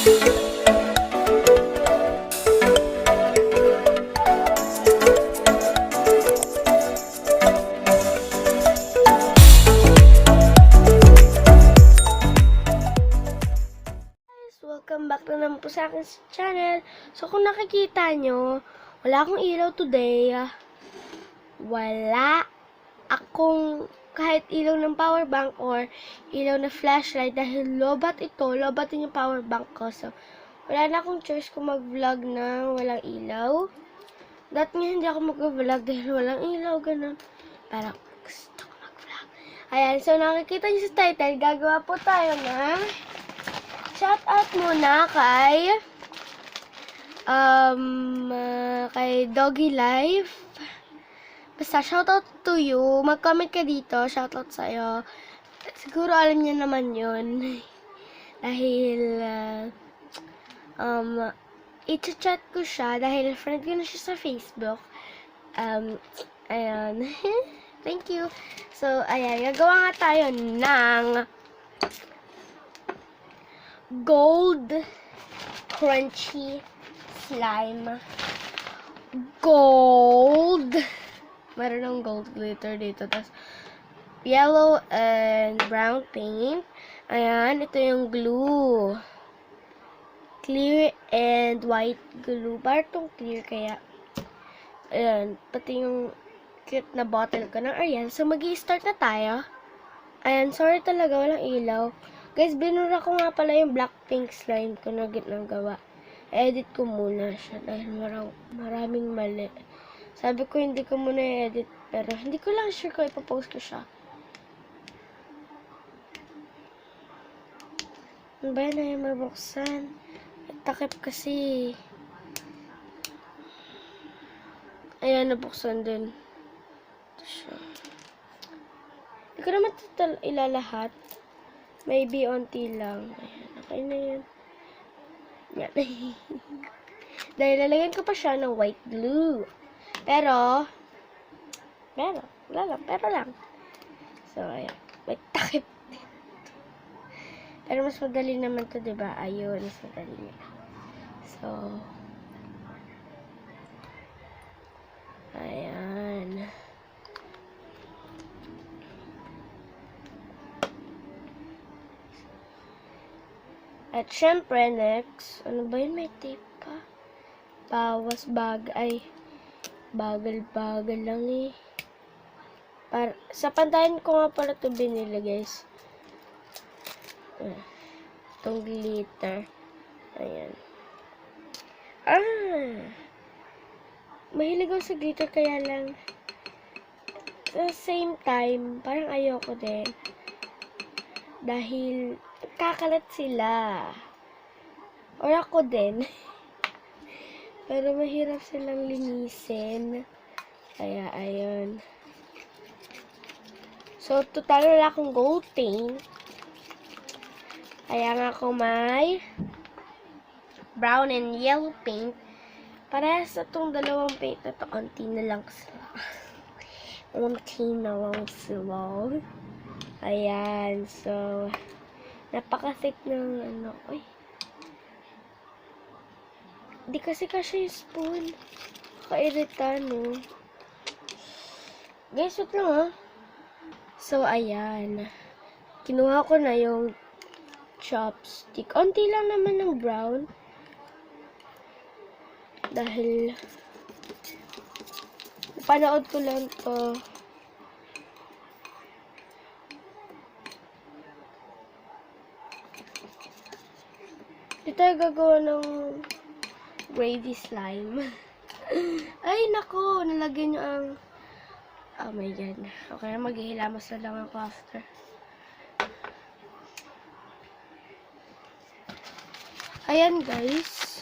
Welcome back na naman po sa akin channel. So, kung nakikita nyo, wala akong ilaw today. Wala akong kahit ilaw ng power bank or ilaw na flashlight dahil lobat ito. Lobat din yung power bank ko. So, wala na akong choice kung mag-vlog na walang ilaw. Dati nga hindi ako mag-vlog dahil walang ilaw, ganun. Pero, gusto ko mag-vlog. Ayan, so nakikita nyo sa title, gagawa po tayo na shout out muna kay Doggy Life. Basta shout out to you. Mag-comment ka dito. Shout out sa'yo. Siguro alam niyo naman yun. Dahil i-chat ko siya dahil friend ko na siya sa Facebook. Ayan. Thank you. So, ayan. Gagawa nga tayo ng gold crunchy slime. Gold. Meron ng gold glitter dito. Tapos, yellow and brown paint. Ayan, ito yung glue. Clear and white glue. Parang clear kaya. Ayan, pati yung cute na bottle ko ng Ariel. So, mag-i-start na tayo. Ayan, sorry talaga, walang ilaw. Guys, binura ko nga pala yung black pink slime ko na gitnang gawa. Edit ko muna siya dahil maraming mali. Sabi ko hindi ko muna i-edit pero hindi ko lang sure kung ipopost ko siya. Ano ba yan na yung mabuksan? Takip kasi. Ayan, nabuksan din. Ito siya. Hindi ko naman ilalahat. Maybe onti lang. Ayan, okay na yan. Yan. Dahil lalagyan ko pa siya ng white glue. Pero lang. So, ayan. May takip dito. Pero mas madali naman to, diba? Ayun, mas madali niya. So, ayan. At syempre, next, ano ba yun? May tape pa. Bawas bagay. Bagal-bagal lang eh. Sa pantayan ko nga pala ito binili, guys. Itong glitter. Ayan. Mahilig ako sa glitter kaya lang sa same time, parang ayoko din. Dahil kakalat sila. Or ako din. Pero mahirap silang linisin. Kaya, ayun. So, total wala akong gold paint. Kaya nga ako may brown and yellow paint. Para sa itong dalawang paint na ito, onti na lang sila. Onti na lang sila. Ayan, so, napaka-thick ng ano, uy. Di kasi yung spoon. Kairita, no? Guys, wait lang, ha? So, ayan. Kinuha ko na yung chopstick. Onti lang naman ng brown. Dahil, napanood ko lang to. Dito tayo gagawa ng gravy slime. Ay, nako! Nalagyan nyo ang... Oh my God. Okay, maghihilamos na lang ako after. Ayan, guys.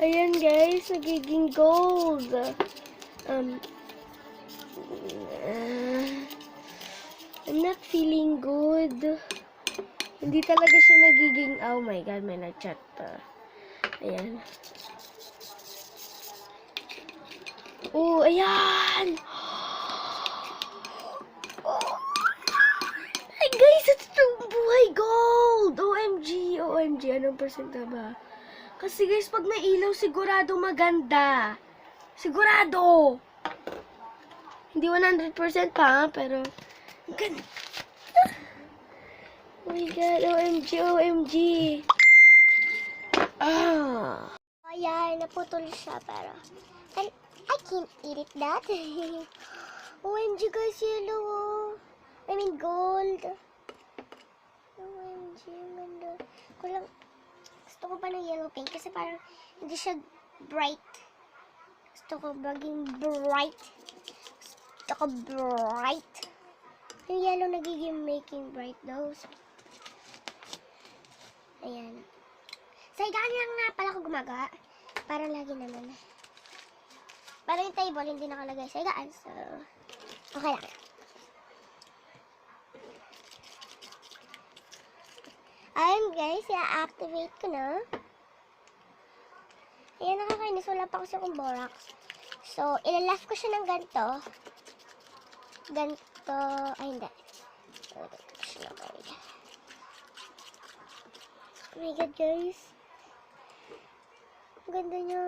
Ayan, guys. Nagiging gold. I'm not feeling good. Hindi talaga siya nagiging, oh my God, may nag-chat pa. Ayan. Oh, ayan! 100% na ba? Kasi guys, pag nailaw, sigurado maganda. Sigurado! Hindi 100% pa, pero ganda. Oh my God, OMG, OMG. Ah. Ayan, naputol siya, pero I can't eat it that. OMG guys, yellow oh. I mean gold. OMG, ganda. Gusto ko pa ng yellow pink kasi parang hindi siya bright. Gusto ko maging bright. Gusto ko bright. Yung yellow nagiging making bright daw. Ayan. Sa higaan lang nga pala ako gumagawa. Para lagi naman. Para yung table hindi nakalagay sa higaan. So, okay lang. Ayan guys, i-activate ko na. Ayan, nakakainis. Wala pa kasi akong borax. So, ilalaf ko siya ng ganito. Ganito. Ay, hindi. Ilalagay ko siya ng ganito. Oh my God, guys. Ang ganda niya.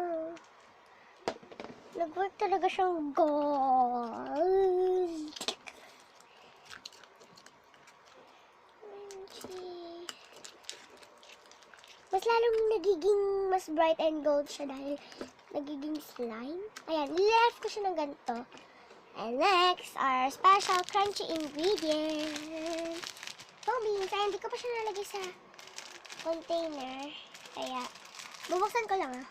Nag-work talaga siyang gold. Mas lalong nagiging mas bright and gold siya dahil nagiging slime. Ayan, left ko siya ng ganito. And next, our special crunchy ingredients. Foam beans. Ayan, hindi ko pa siya nalagay sa container. Kaya, bubuksan ko lang ah.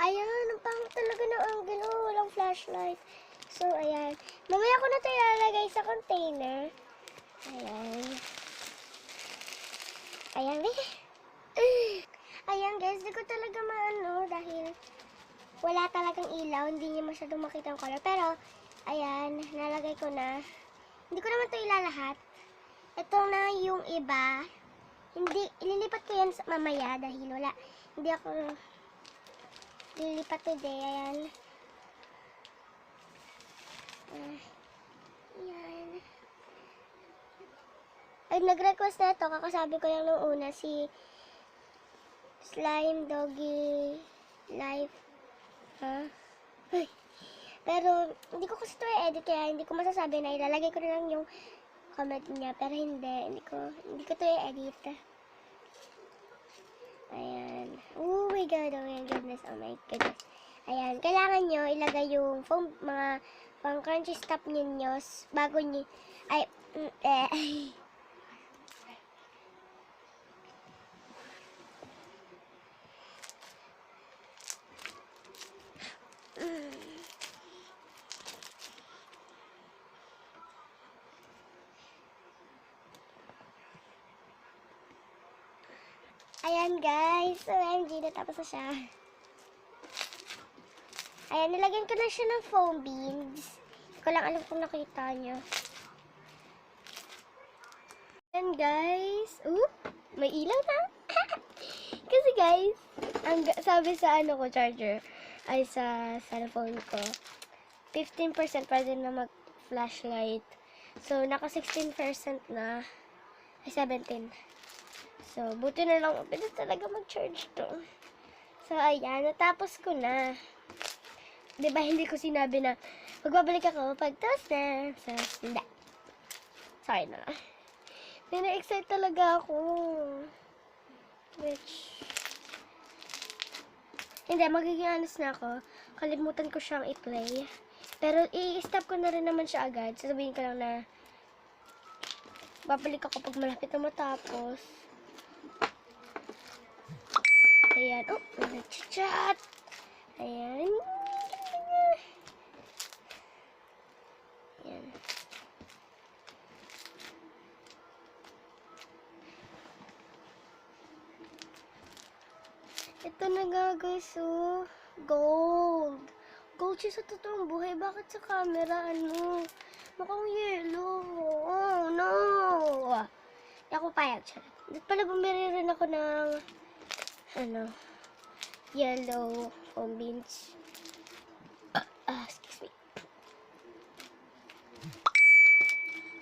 Ayan, ang pangit talaga ng angle. Oh, walang flashlight. So, ayan. Mamaya ko na ito ilalagay sa container. Ayan. Ayan, ayan guys, di ko talaga maano dahil wala talagang ilaw. Hindi niya masyadong makita ang color. Pero, ayan, nalagay ko na. Hindi ko naman ito ilalahat. Ito na yung iba. Hindi, ililipat ko yan mamaya dahil wala. Hindi ako lilipat today. Ayan. Ayan. Ay, nag-request na ito. Kakasabi ko lang nung una si Slime Doggy Life. Ha? Ay. Pero, hindi ko kasi ito i-edit kaya hindi ko masasabi na ilalagay ko na lang yung comment niya. Pero hindi ko ito i-edit. Ayan. Oh my God, oh my goodness, oh my goodness. Ayan, kailangan nyo ilagay yung foam, mga pang crunchy stuff ninyo bago nyo, ay, ayan guys, OMG, natapos na siya. Ayan, nilagyan ko na siya ng foam beads. Hindi ko lang alam kung nakita nyo. Ayan guys, may ilaw na. Kasi guys, sabi sa ko charger, ay sa cellphone ko, 15% pwede na mag-flashlight. So, naka 16% na, ay 17%. So, buti na lang, bilis talaga mag-charge to. So, ayan, natapos ko na. Diba, hindi ko sinabi na magbabalik ako pag tapos na. So, hindi. Sorry na. Na-excite talaga ako. Which, hindi, magiging honest na ako. Kalimutan ko siyang i-play. Pero, i-stop ko na rin naman siya agad. Sasabihin ko lang na babalik ako pag malapit na matapos. Ayan. Oh, nag-chat. Ayan. Ayan. Ito na nga guys, oh. Gold. Gold siya sa totoong buhay. Bakit sa camera, mukhang yellow. Oh, no. Hindi ako payag siya. Dito pala bumili rin ako ng yellow foam beans. Excuse me.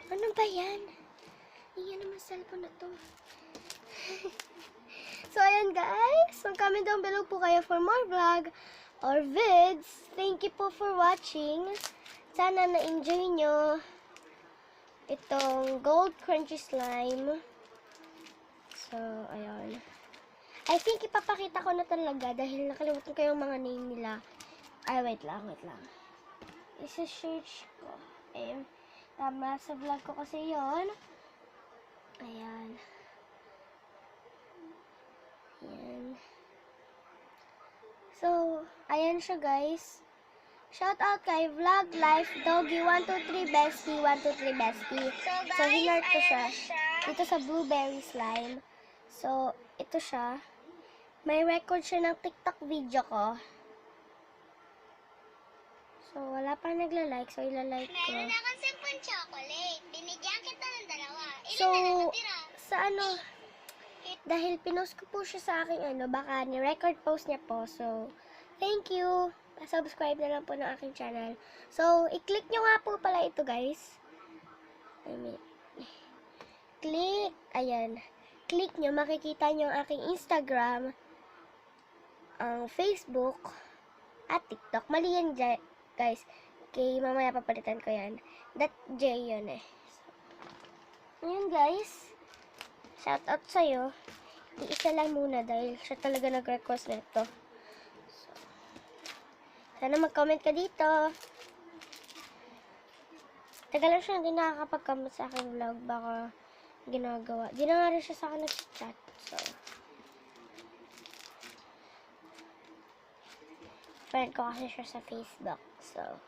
Ano ba yan? Iyan naman cellphone na to. So, ayan guys. Mag-comment down below po kayo for more vlog or vids. Thank you po for watching. Sana na-enjoy nyo itong gold crunchy slime. So, ayan. I think ipapakita ko na talaga dahil nakalimutan ko yung mga name nila. Ay, wait lang. Isa-search ko. Ayun. Tama sa vlog ko kasi yon. Ayan. Ayan. So, ayan siya guys. Shout out kay Vlog Life Doggy 123 Bestie 123 Bestie. So, hinart ko siya. Dito sa blueberry slime. So, ito siya. May record siya ng TikTok video ko. So, wala pa nagla-like. So, ilalike ko. Meron akong 10 chocolate. Binigyan kita ng dalawa. Ilan So, na natira? sa dahil pinost ko po siya sa aking baka ni-record post niya po. So, thank you. Subscribe na lang po ng aking channel. So, i-click nyo nga po pala ito, guys. Click. Ayan. Click nyo, makikita nyo ang aking Instagram, ang Facebook, at TikTok. Mali yan, guys. Okay, mamaya papalitan ko yan. .j yun eh. So, yun guys. Shout out sa'yo. Iisa lang muna dahil siya talaga nag-request na ito. So, sana mag-comment ka dito. Tagal lang siya hindi nakakapag-comment sa aking vlog. Baka ginagawa. Di na nga rin siya sa akin nag-chat. So, friend ko kasi siya sa Facebook. So,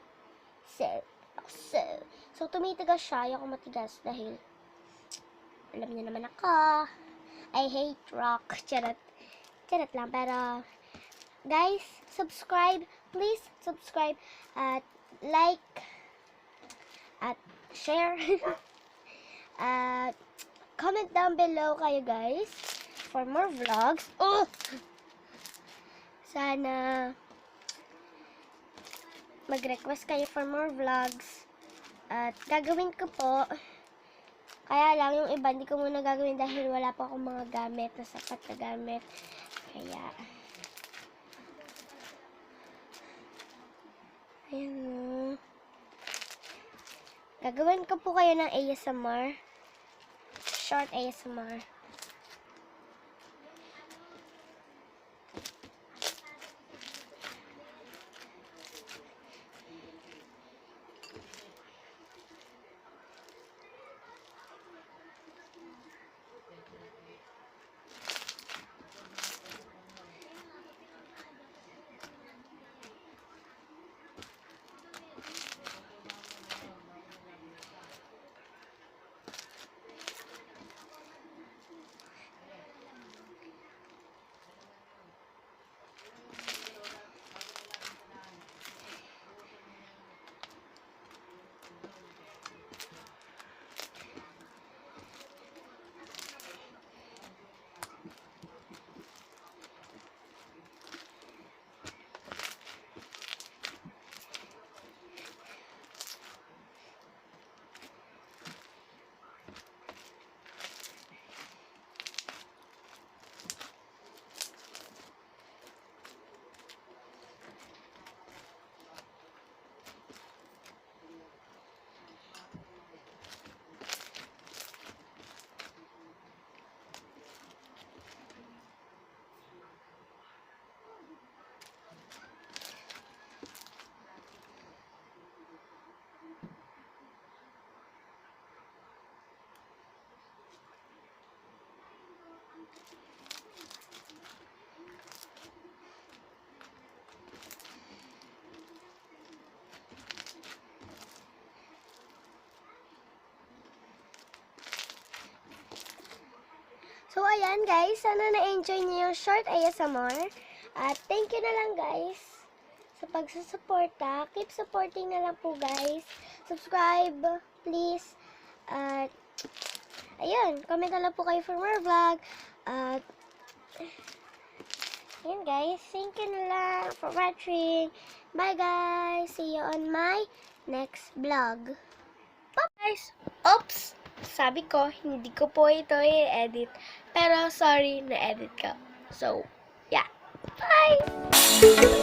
tumitigas siya. Ayoko matigas dahil alam niyo naman ako. I hate rock. Charot. Charot lang. Pero, guys, subscribe. Please subscribe. At like. At share. At comment down below kayo, guys. For more vlogs. Oh! Sana mag-request kayo for more vlogs. At gagawin ko po. Kaya lang yung iba hindi ko muna gagawin dahil wala pa akong mga gamit na sapat na gamit. Kaya ayan. Gagawin ko po kayo ng ASMR. Short ASMR. So, ayan guys. Sana na-enjoy niyo yung short ASMR. At thank you na lang guys sa pagsusuporta. Keep supporting na lang po guys. Subscribe, please. At, ayun. Comment na lang po kayo for more vlog. At, ayun guys. Thank you na lang for watching. Bye guys. See you on my next vlog. Bye guys. Oops! Sabi ko, hindi ko po ito i-edit. Pero sorry, na-edit ko. So, yeah. Bye!